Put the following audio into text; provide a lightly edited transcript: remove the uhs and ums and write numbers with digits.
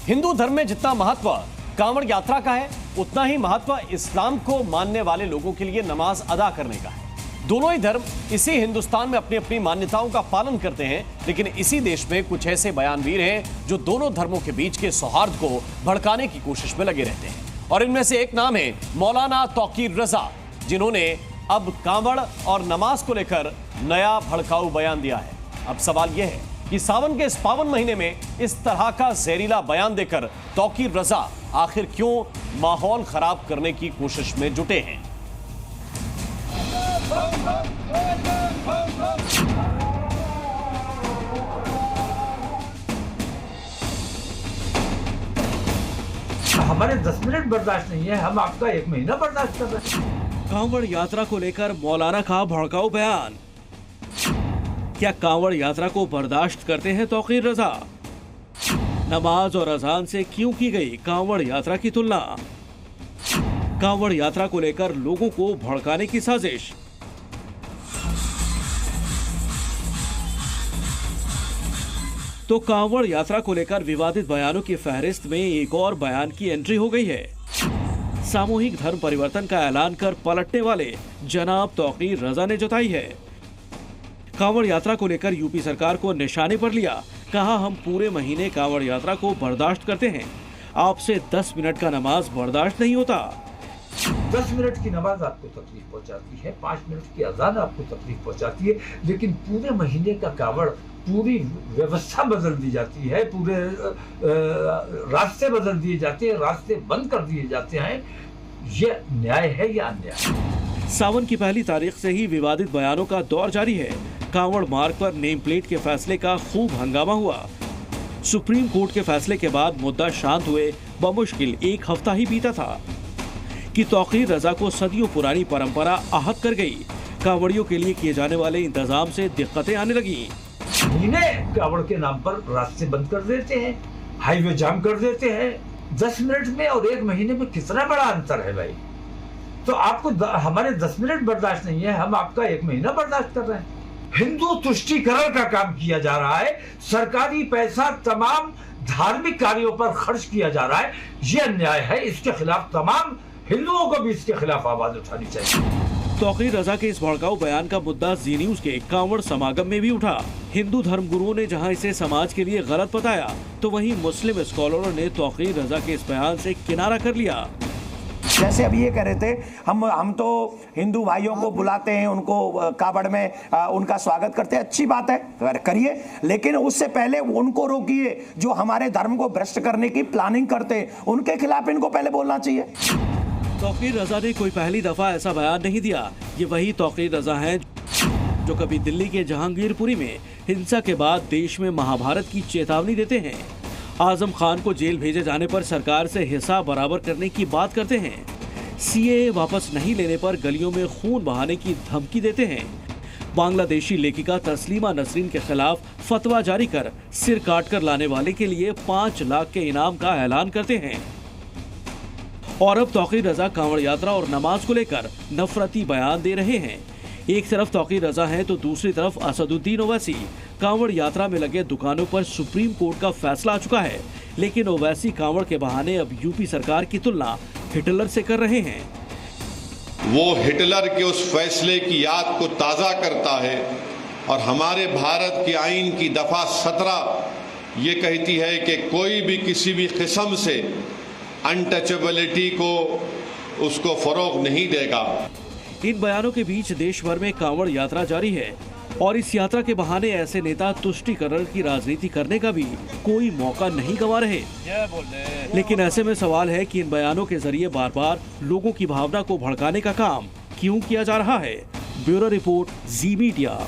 हिंदू धर्म में जितना महत्व कांवड़ यात्रा का है, उतना ही महत्व इस्लाम को मानने वाले लोगों के लिए नमाज अदा करने का है। दोनों ही धर्म इसी हिंदुस्तान में अपनी अपनी मान्यताओं का पालन करते हैं, लेकिन इसी देश में कुछ ऐसे बयानवीर हैं जो दोनों धर्मों के बीच के सौहार्द को भड़काने की कोशिश में लगे रहते हैं। और इनमें से एक नाम है मौलाना तौकीर रजा, जिन्होंने अब कांवड़ और नमाज को लेकर नया भड़काऊ बयान दिया है। अब सवाल यह है कि सावन के इस पावन महीने में इस तरह का जहरीला बयान देकर तौकीर रजा आखिर क्यों माहौल खराब करने की कोशिश में जुटे हैं। हमारे 10 मिनट बर्दाश्त नहीं है, हम आपका 1 महीना बर्दाश्त कर रहे हैं। कांवड़ यात्रा को लेकर मौलाना का भड़काऊ बयान। क्या कांवड़ यात्रा को बर्दाश्त करते हैं तौकीर रजा? नमाज और अजान से क्यों की गई कांवड़ यात्रा की तुलना? कांवड़ यात्रा को लेकर लोगों को भड़काने की साजिश। तो कांवड़ यात्रा को लेकर विवादित बयानों की फहरिस्त में एक और बयान की एंट्री हो गई है। सामूहिक धर्म परिवर्तन का ऐलान कर पलटने वाले जनाब तौकीर रजा ने जताई है। कांवड़ यात्रा को लेकर यूपी सरकार को निशाने पर लिया, कहा हम पूरे महीने कांवड़ यात्रा को बर्दाश्त करते हैं, आपसे 10 मिनट का नमाज बर्दाश्त नहीं होता। 10 मिनट की नमाज आपको तकलीफ पहुंचाती है, 5 मिनट की अजान आपको तकलीफ पहुंचाती है, लेकिन पूरे महीने का कांवड़, पूरी व्यवस्था बदल दी जाती है, पूरे रास्ते बदल दिए जाते हैं, रास्ते बंद कर दिए जाते हैं। ये न्याय है या अन्याय? सावन की पहली तारीख से ही विवादित बयानों का दौर जारी है। कांवड़ मार्ग पर नेम प्लेट के फैसले का खूब हंगामा हुआ। सुप्रीम कोर्ट के फैसले के बाद मुद्दा शांत हुए बमुश्किल 1 हफ्ता ही बीता था कि तौकीर रजा को सदियों पुरानी परंपरा आहत कर गई। कांवड़ियों के लिए किए जाने वाले इंतजाम से दिक्कतें आने लगी। इन्हें कांवड़ के नाम पर रास्ते बंद कर देते हैं, हाईवे जाम कर देते हैं। 10 मिनट में और 1 महीने में कितना बड़ा अंतर है भाई। तो आपको हमारे 10 मिनट बर्दाश्त नहीं है, हम आपका 1 महीना बर्दाश्त कर रहे हैं। हिंदू तुष्टीकरण का काम किया जा रहा है, सरकारी पैसा तमाम धार्मिक कार्यों पर खर्च किया जा रहा है। ये अन्याय है, इसके खिलाफ तमाम हिंदुओं को भी इसके खिलाफ आवाज उठानी चाहिए। तौकीर रजा के इस भड़काऊ बयान का मुद्दा जी न्यूज के कांवड़ समागम में भी उठा। हिंदू धर्मगुरुओं ने जहां इसे समाज के लिए गलत बताया, तो वहीं मुस्लिम स्कॉलरों ने तौकीर रजा के इस बयान से किनारा कर लिया। जैसे अभी ये कह रहे थे, हम तो हिंदू भाइयों को बुलाते हैं, उनको कावड़ में उनका स्वागत करते हैं, अच्छी बात है, करिए, लेकिन उससे पहले उनको रोकिए जो हमारे धर्म को भ्रष्ट करने की प्लानिंग करते हैं, उनके खिलाफ इनको पहले बोलना चाहिए। तौकीर रजा ने कोई पहली दफा ऐसा बयान नहीं दिया। ये वही तौकीर रजा हैं जो कभी दिल्ली के जहांगीरपुरी में हिंसा के बाद देश में महाभारत की चेतावनी देते हैं, आजम खान को जेल भेजे जाने पर सरकार से हिसाब बराबर करने की बात करते हैं, सीएए वापस नहीं लेने पर गलियों में खून बहाने की धमकी देते हैं, बांग्लादेशी लेखिका तस्लीमा नसरीन के खिलाफ फतवा जारी कर सिर काट कर लाने वाले के लिए 5 लाख के इनाम का ऐलान करते हैं। और अब तौकीर रजा कांवड़ यात्रा और नमाज को लेकर नफरती बयान दे रहे हैं। एक तरफ तौकीर रजा है तो दूसरी तरफ असदुद्दीन ओवैसी। कांवड़ यात्रा में लगे दुकानों पर सुप्रीम कोर्ट का फैसला आ चुका है, लेकिन ओवैसी कांवड़ के बहाने अब यूपी सरकार की तुलना हिटलर से कर रहे हैं। वो हिटलर के उस फैसले की याद को ताज़ा करता है और हमारे भारत के आईन की दफा 17 ये कहती है कि कोई भी किसी भी किस्म से अनटचेबिलिटी को उसको फरोग नहीं देगा। इन बयानों के बीच देश भर में कांवड़ यात्रा जारी है और इस यात्रा के बहाने ऐसे नेता तुष्टीकरण की राजनीति करने का भी कोई मौका नहीं गंवा रहे। लेकिन ऐसे में सवाल है कि इन बयानों के जरिए बार बार लोगों की भावना को भड़काने का काम क्यों किया जा रहा है। ब्यूरो रिपोर्ट, जी मीडिया।